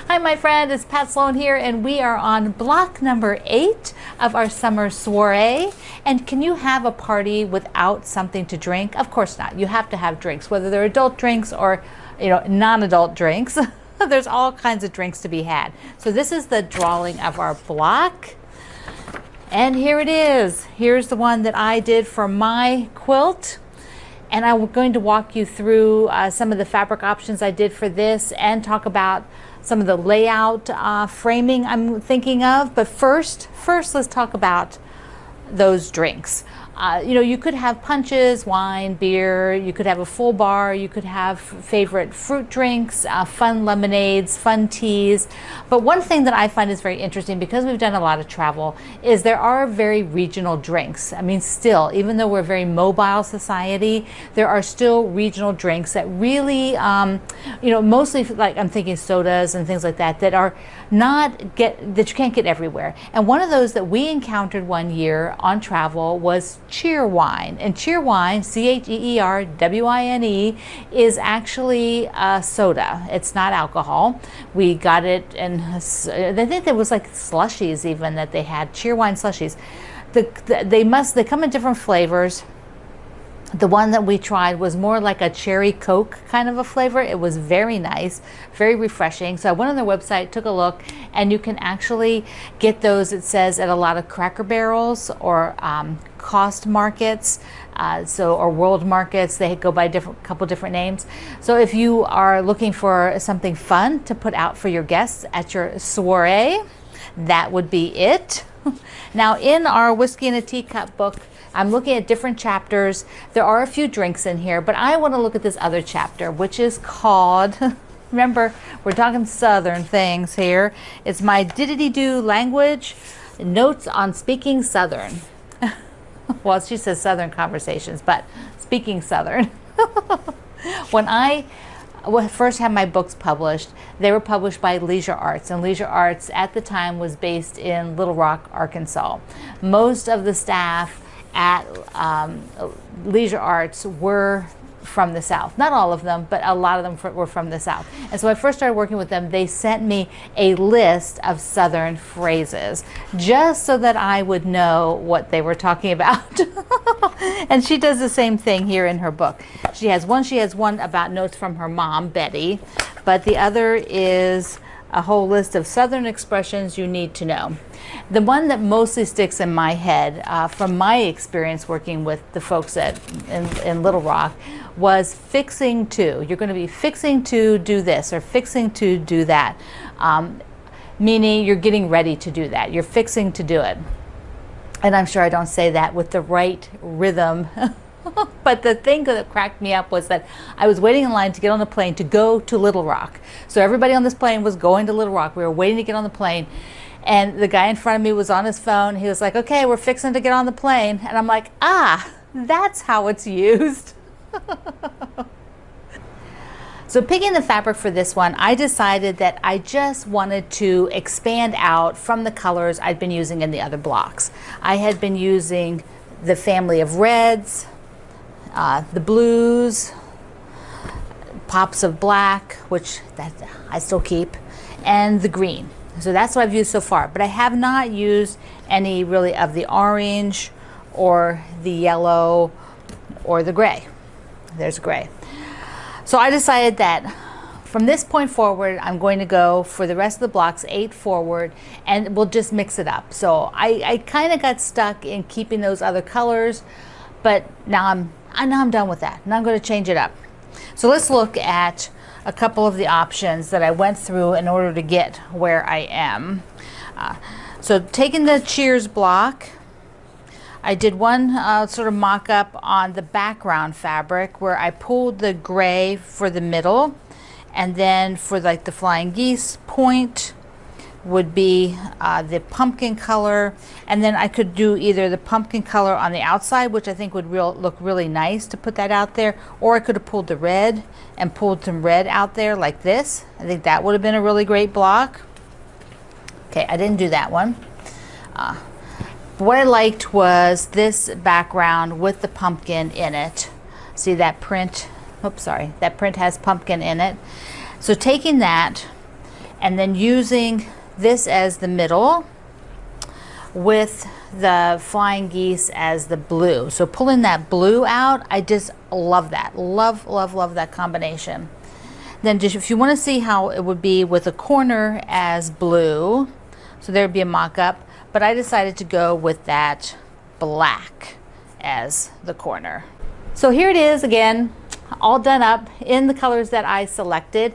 Hi, my friend, it's Pat Sloan here, and we are on block number 8 of our summer soiree. And can you have a party without something to drink? Of course not. You have to have drinks, whether they're adult drinks or, non-adult drinks. There's all kinds of drinks to be had. So this is the drawing of our block. And here it is. Here's the one that I did for my quilt. And I'm going to walk you through some of the fabric options I did for this and talk about some of the layout framing I'm thinking of. But first, let's talk about those drinks. You could have punches, wine, beer, you could have a full bar, you could have favorite fruit drinks, fun lemonades, fun teas. But one thing that I find is very interesting, because we've done a lot of travel, is there are very regional drinks. I mean, still, even though we're a very mobile society, there are still regional drinks that really, mostly, like I'm thinking sodas and things like that, that are that you can't get everywhere. And one of those that we encountered one year on travel was Cheerwine. And Cheerwine, Cheerwine, is actually a soda. It's not alcohol. We got it, and I think there was like slushies even that they had, Cheerwine slushies. They come in different flavors. The one that we tried was more like a cherry Coke kind of a flavor. It was very nice, very refreshing. So I went on their website, took a look, and you can actually get those, it says, at a lot of Cracker Barrels or cost markets, or world markets. They go by couple different names. So if you are looking for something fun to put out for your guests at your soiree, that would be it. Now, in our Whiskey in a Teacup book, I'm looking at different chapters. There are a few drinks in here, but I want to look at this other chapter, which is called, remember, we're talking Southern things here. It's my diddity-doo language, notes on speaking Southern. Well, she says Southern conversations, but speaking Southern. When I first had my books published, they were published by Leisure Arts, and Leisure Arts at the time was based in Little Rock, Arkansas. Most of the staff at Leisure Arts were from the South. Not all of them, but a lot of them were from the South. And so when I first started working with them, they sent me a list of Southern phrases just so that I would know what they were talking about. And she does the same thing here in her book. She has one about notes from her mom, Betty, but the other is a whole list of Southern expressions you need to know. The one that mostly sticks in my head from my experience working with the folks in Little Rock was fixing to. You're going to be fixing to do this or fixing to do that, meaning you're getting ready to do that. You're fixing to do it. And I'm sure I don't say that with the right rhythm. But the thing that cracked me up was that I was waiting in line to get on a plane to go to Little Rock. So everybody on this plane was going to Little Rock. We were waiting to get on the plane. And the guy in front of me was on his phone. He was like, okay, we're fixing to get on the plane. And I'm like, that's how it's used. So picking the fabric for this one, I decided that I just wanted to expand out from the colors I'd been using in the other blocks. I had been using the family of reds, the blues, pops of black, which I still keep, and the green. So that's what I've used so far, but I have not used any really of the orange or the yellow or the gray. There's gray. So I decided that from this point forward, I'm going to go for the rest of the blocks 8 forward, and we'll just mix it up. So I kind of got stuck in keeping those other colors, but now I'm done with that. Now I'm going to change it up. So let's look at a couple of the options that I went through in order to get where I am. So taking the Cheers block, I did one sort of mock-up on the background fabric where I pulled the gray for the middle, and then for like the flying geese point would be the pumpkin color, and then I could do either the pumpkin color on the outside, which I think would look really nice to put that out there, or I could have pulled the red and pulled some red out there like this. I think that would have been a really great block. Okay, I didn't do that one. What I liked was this background with the pumpkin in it. See that print? Oops, sorry. That print has pumpkin in it. So taking that and then using this as the middle with the flying geese as the blue. So pulling that blue out, I just love that. Love, love, love that combination. Then just if you want to see how it would be with a corner as blue, so there would be a mock-up, but I decided to go with that black as the corner. So here it is again, all done up in the colors that I selected.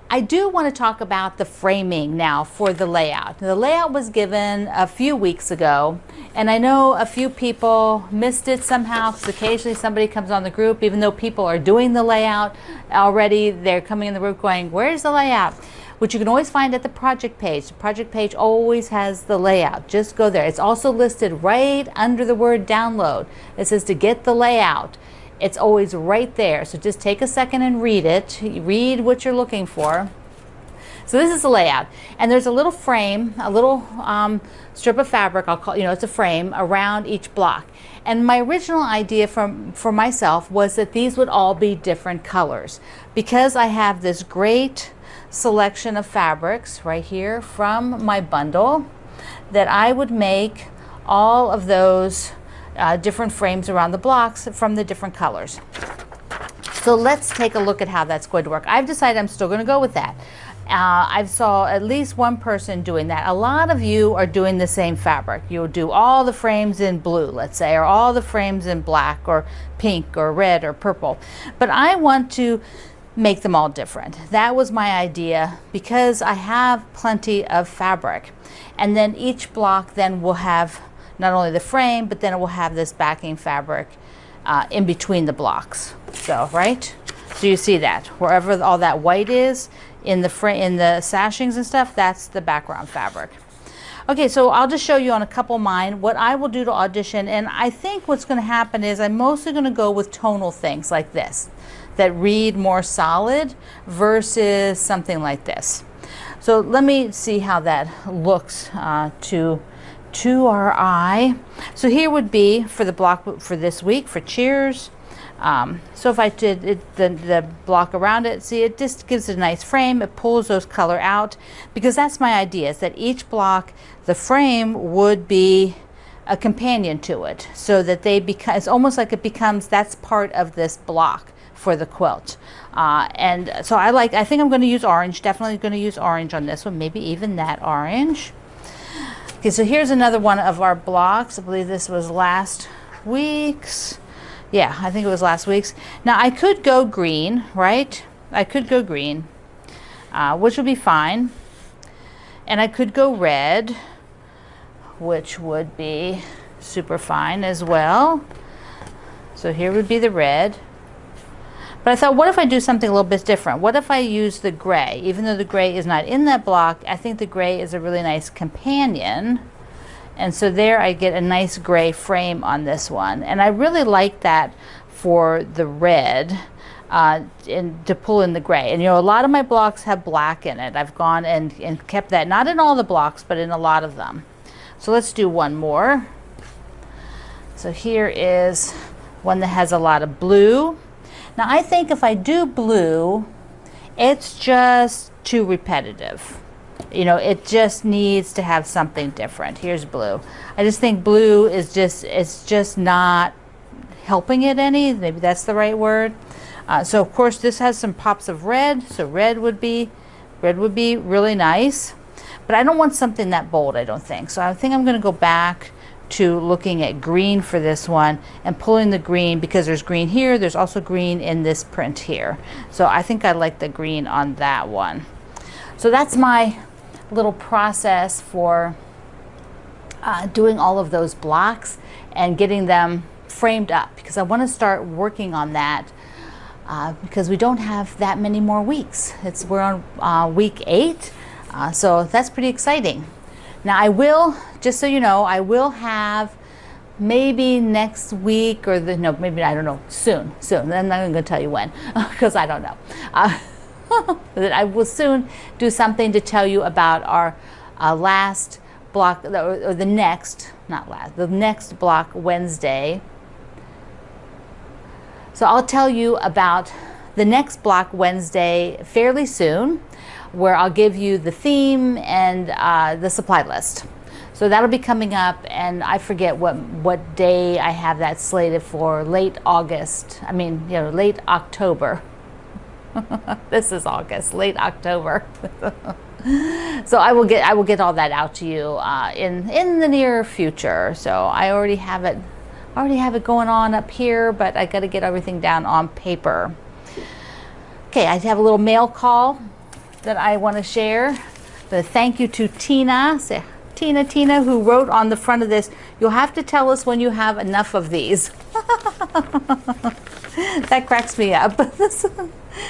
I do want to talk about the framing now for the layout. The layout was given a few weeks ago, and I know a few people missed it somehow, because occasionally somebody comes on the group, even though people are doing the layout already, they're coming in the group going, where's the layout? Which you can always find at the project page. The project page always has the layout. Just go there. It's also listed right under the word download. It says to get the layout. It's always right there. So just take a second and read it. Read what you're looking for. So this is the layout. And there's a little frame, a little strip of fabric, I'll call, it's a frame around each block. And my original idea for myself was that these would all be different colors. Because I have this great selection of fabrics right here from my bundle, that I would make all of those different frames around the blocks from the different colors. So let's take a look at how that's going to work. I've decided I'm still going to go with that. I saw at least one person doing that. A lot of you are doing the same fabric. You'll do all the frames in blue, let's say, or all the frames in black or pink or red or purple. But I want to make them all different. That was my idea, because I have plenty of fabric. And then each block then will have not only the frame, but then it will have this backing fabric in between the blocks. So, right? So you see that wherever all that white is in the sashings and stuff, that's the background fabric. Okay, so I'll just show you on a couple of mine what I will do to audition, and I think what's going to happen is I'm mostly going to go with tonal things like this that read more solid versus something like this. So let me see how that looks to our eye. So here would be for the block for this week for cheers. So if I did the block around it, see, it just gives it a nice frame. It pulls those color out, because that's my idea, is that each block, the frame would be a companion to it, so that it's almost like it becomes, that's part of this block for the quilt. And so I think I'm going to use orange, definitely going to use orange on this one, maybe even that orange. Okay, so here's another one of our blocks. I believe this was last week's. Yeah, I think it was last week's. Now I could go green, right? I could go green, which would be fine. And I could go red, which would be super fine as well. So here would be the red. But I thought, what if I do something a little bit different? What if I use the gray? Even though the gray is not in that block, I think the gray is a really nice companion. And so there I get a nice gray frame on this one. And I really like that for the red, to pull in the gray. And a lot of my blocks have black in it. I've gone and kept that, not in all the blocks, but in a lot of them. So let's do one more. So here is one that has a lot of blue. Now I think if I do blue, it's just too repetitive. It just needs to have something different. Here's blue. I just think blue is just not helping it any. Maybe that's the right word. So of course this has some pops of red. So red would be really nice. But I don't want something that bold, I don't think. So I think I'm going to go back to looking at green for this one and pulling the green, because there's green here, there's also green in this print here. So I think I like the green on that one. So that's my little process for doing all of those blocks and getting them framed up, because I want to start working on that because we don't have that many more weeks. We're on week 8, so that's pretty exciting. Now I will, just so you know, I will have maybe next week or maybe, I don't know, soon. I'm not going to tell you when, because I don't know. That I will soon do something to tell you about our last block, or the next, not last, the next block Wednesday. So I'll tell you about the next block Wednesday fairly soon. where I'll give you the theme and the supply list. So that'll be coming up, and I forget what day I have that slated for. Late August. I mean, late October. This is August, late October. So I will get all that out to you in the near future. So I already have it going on up here, but I got to get everything down on paper. Okay, I have a little mail call that I want to share. The thank you to Tina. Tina, who wrote on the front of this, "You'll have to tell us when you have enough of these." That cracks me up.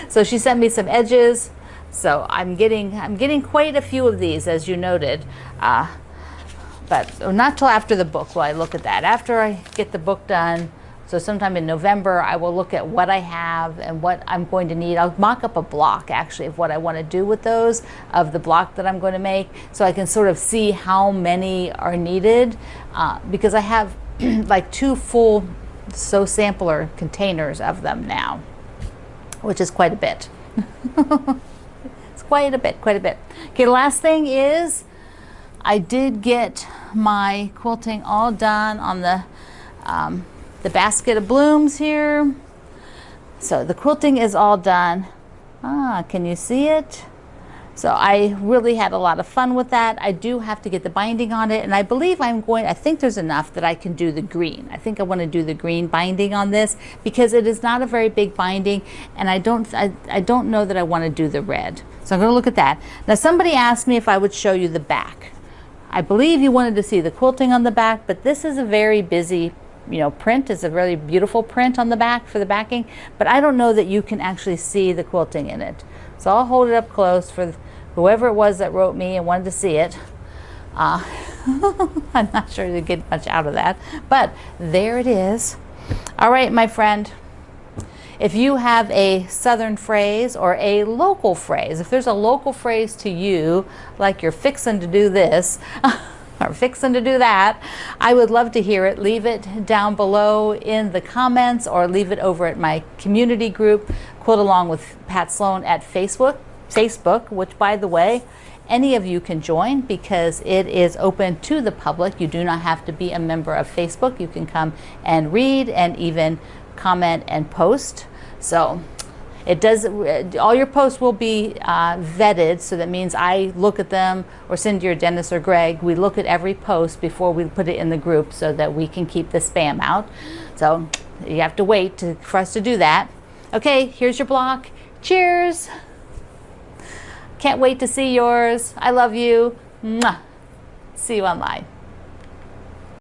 So she sent me some edges. So I'm getting quite a few of these, as you noted. But not till after the book will I look at that. After I get the book done, so sometime in November, I will look at what I have and what I'm going to need. I'll mock up a block, actually, of what I want to do with those, of the block that I'm going to make, so I can sort of see how many are needed, because I have like 2 full sampler containers of them now, which is quite a bit. It's quite a bit. Okay, the last thing is I did get my quilting all done on the basket of blooms here. So the quilting is all done. Can you see it? So I really had a lot of fun with that. I do have to get the binding on it, and I believe I think there's enough that I can do the green. I think I want to do the green binding on this because it is not a very big binding, and I don't know that I want to do the red. So I'm going to look at that. Now somebody asked me if I would show you the back. I believe you wanted to see the quilting on the back, but this is a very busy print. Is a really beautiful print on the back for the backing, but I don't know that you can actually see the quilting in it. So I'll hold it up close for whoever it was that wrote me and wanted to see it. I'm not sure to get much out of that, but there it is. All right, my friend. If you have a southern phrase or a local phrase, if there's a local phrase to you, like you're fixing to do this, or fixing to do that, I would love to hear it. Leave it down below in the comments, or leave it over at my community group, Quilt Along with Pat Sloan at Facebook, which, by the way, any of you can join because it is open to the public. You do not have to be a member of Facebook. You can come and read and even comment and post. So it does, all your posts will be vetted, so that means I look at them, or Cindy or Dennis or Greg, we look at every post before we put it in the group so that we can keep the spam out. So you have to wait for us to do that. Okay, here's your block. Cheers. Can't wait to see yours. I love you. Mwah. See you online.